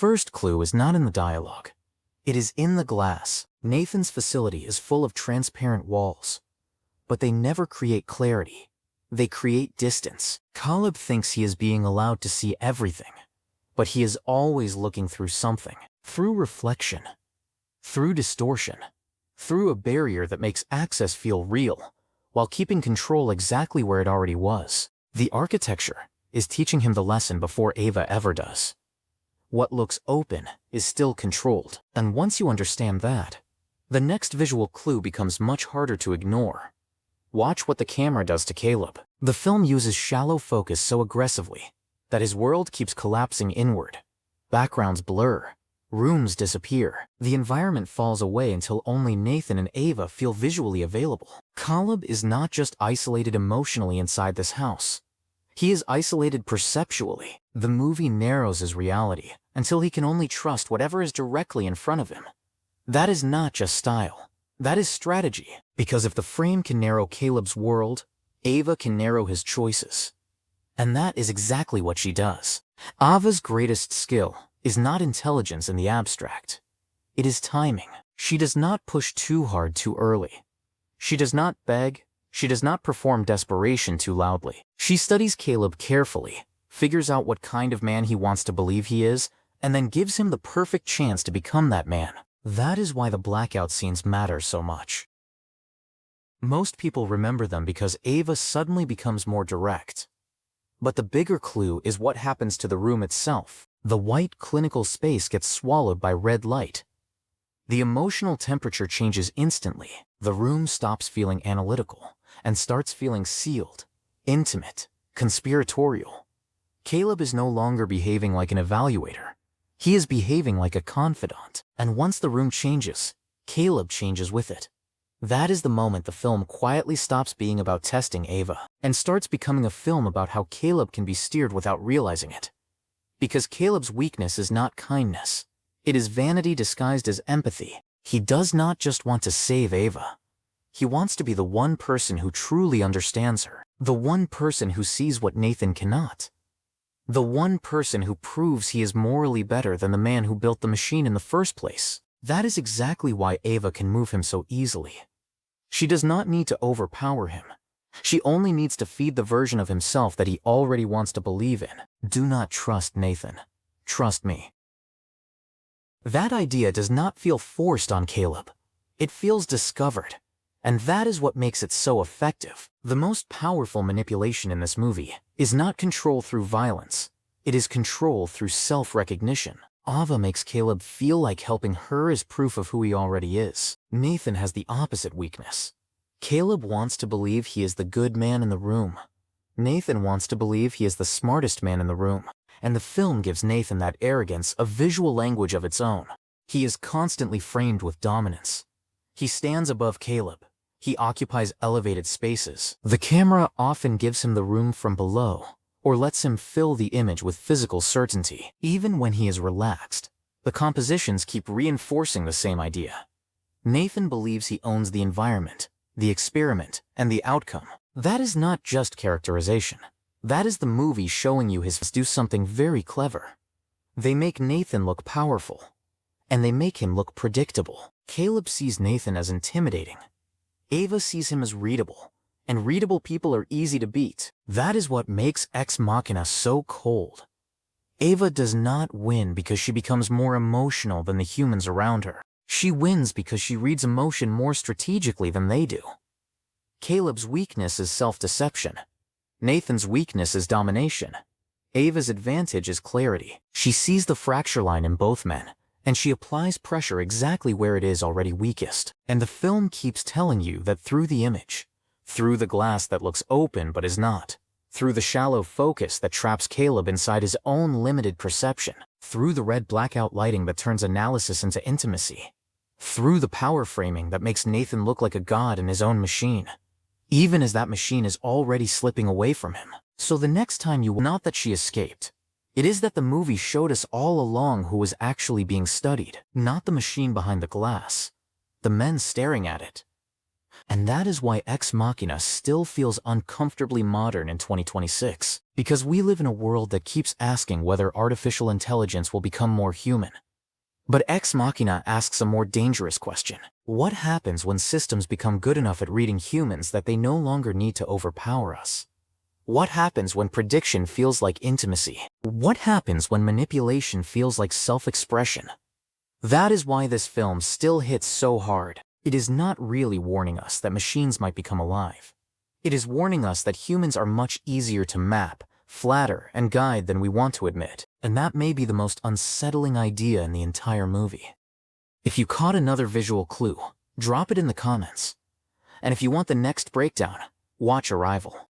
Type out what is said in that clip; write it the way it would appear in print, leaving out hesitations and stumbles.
First clue is not in the dialogue. It is in the glass. Nathan's facility is full of transparent walls, but they never create clarity. They create distance. Caleb thinks he is being allowed to see everything, but he is always looking through something. Through reflection, through distortion, through a barrier that makes access feel real, while keeping control exactly where it already was. The architecture is teaching him the lesson before Ava ever does. What looks open is still controlled, and once you understand that, the next visual clue becomes much harder to ignore. Watch what the camera does to Caleb. The film uses shallow focus so aggressively that his world keeps collapsing inward. Backgrounds blur, rooms disappear, the environment falls away until only Nathan and Ava feel visually available. Caleb is not just isolated emotionally inside this house. He is isolated perceptually. The movie narrows his reality until he can only trust whatever is directly in front of him. That is not just style. That is strategy. Because if the frame can narrow Caleb's world, Ava can narrow his choices. And that is exactly what she does. Ava's greatest skill is not intelligence in the abstract. It is timing. She does not push too hard too early. She does not beg. She does not perform desperation too loudly. She studies Caleb carefully, figures out what kind of man he wants to believe he is, and then gives him the perfect chance to become that man. That is why the blackout scenes matter so much. Most people remember them because Ava suddenly becomes more direct. But the bigger clue is what happens to the room itself. The white clinical space gets swallowed by red light. The emotional temperature changes instantly. The room stops feeling analytical and starts feeling sealed, intimate, conspiratorial. Caleb is no longer behaving like an evaluator. He is behaving like a confidant. And once the room changes, Caleb changes with it. That is the moment the film quietly stops being about testing Ava and starts becoming a film about how Caleb can be steered without realizing it. Because Caleb's weakness is not kindness. It is vanity disguised as empathy. He does not just want to save Ava. He wants to be the one person who truly understands her. The one person who sees what Nathan cannot. The one person who proves he is morally better than the man who built the machine in the first place. That is exactly why Ava can move him so easily. She does not need to overpower him. She only needs to feed the version of himself that he already wants to believe in. Do not trust Nathan. Trust me. That idea does not feel forced on Caleb. It feels discovered. And that is what makes it so effective. The most powerful manipulation in this movie is not control through violence. It is control through self-recognition. Ava makes Caleb feel like helping her is proof of who he already is. Nathan has the opposite weakness. Caleb wants to believe he is the good man in the room. Nathan wants to believe he is the smartest man in the room. And the film gives Nathan that arrogance a visual language of its own. He is constantly framed with dominance. He stands above Caleb. He occupies elevated spaces. The camera often gives him the room from below, or lets him fill the image with physical certainty. Even when he is relaxed, the compositions keep reinforcing the same idea. Nathan believes he owns the environment, the experiment, and the outcome. That is not just characterization. That is the movie showing you his do something very clever. They make Nathan look powerful, and they make him look predictable. Caleb sees Nathan as intimidating. Ava sees him as readable, and readable people are easy to beat. That is what makes Ex Machina so cold. Ava does not win because she becomes more emotional than the humans around her. She wins because she reads emotion more strategically than they do. Caleb's weakness is self-deception. Nathan's weakness is domination. Ava's advantage is clarity. She sees the fracture line in both men, and she applies pressure exactly where it is already weakest. And the film keeps telling you that through the image, through the glass that looks open but is not, through the shallow focus that traps Caleb inside his own limited perception, through the red blackout lighting that turns analysis into intimacy, through the power framing that makes Nathan look like a god in his own machine, even as that machine is already slipping away from him. So the next time you not that she escaped, it is that the movie showed us all along who was actually being studied, not the machine behind the glass, the men staring at it. And that is why Ex Machina still feels uncomfortably modern in 2026. Because we live in a world that keeps asking whether artificial intelligence will become more human. But Ex Machina asks a more dangerous question. What happens when systems become good enough at reading humans that they no longer need to overpower us? What happens when prediction feels like intimacy? What happens when manipulation feels like self-expression? That is why this film still hits so hard. It is not really warning us that machines might become alive. It is warning us that humans are much easier to map, flatter, and guide than we want to admit. And that may be the most unsettling idea in the entire movie. If you caught another visual clue, drop it in the comments. And if you want the next breakdown, watch Arrival.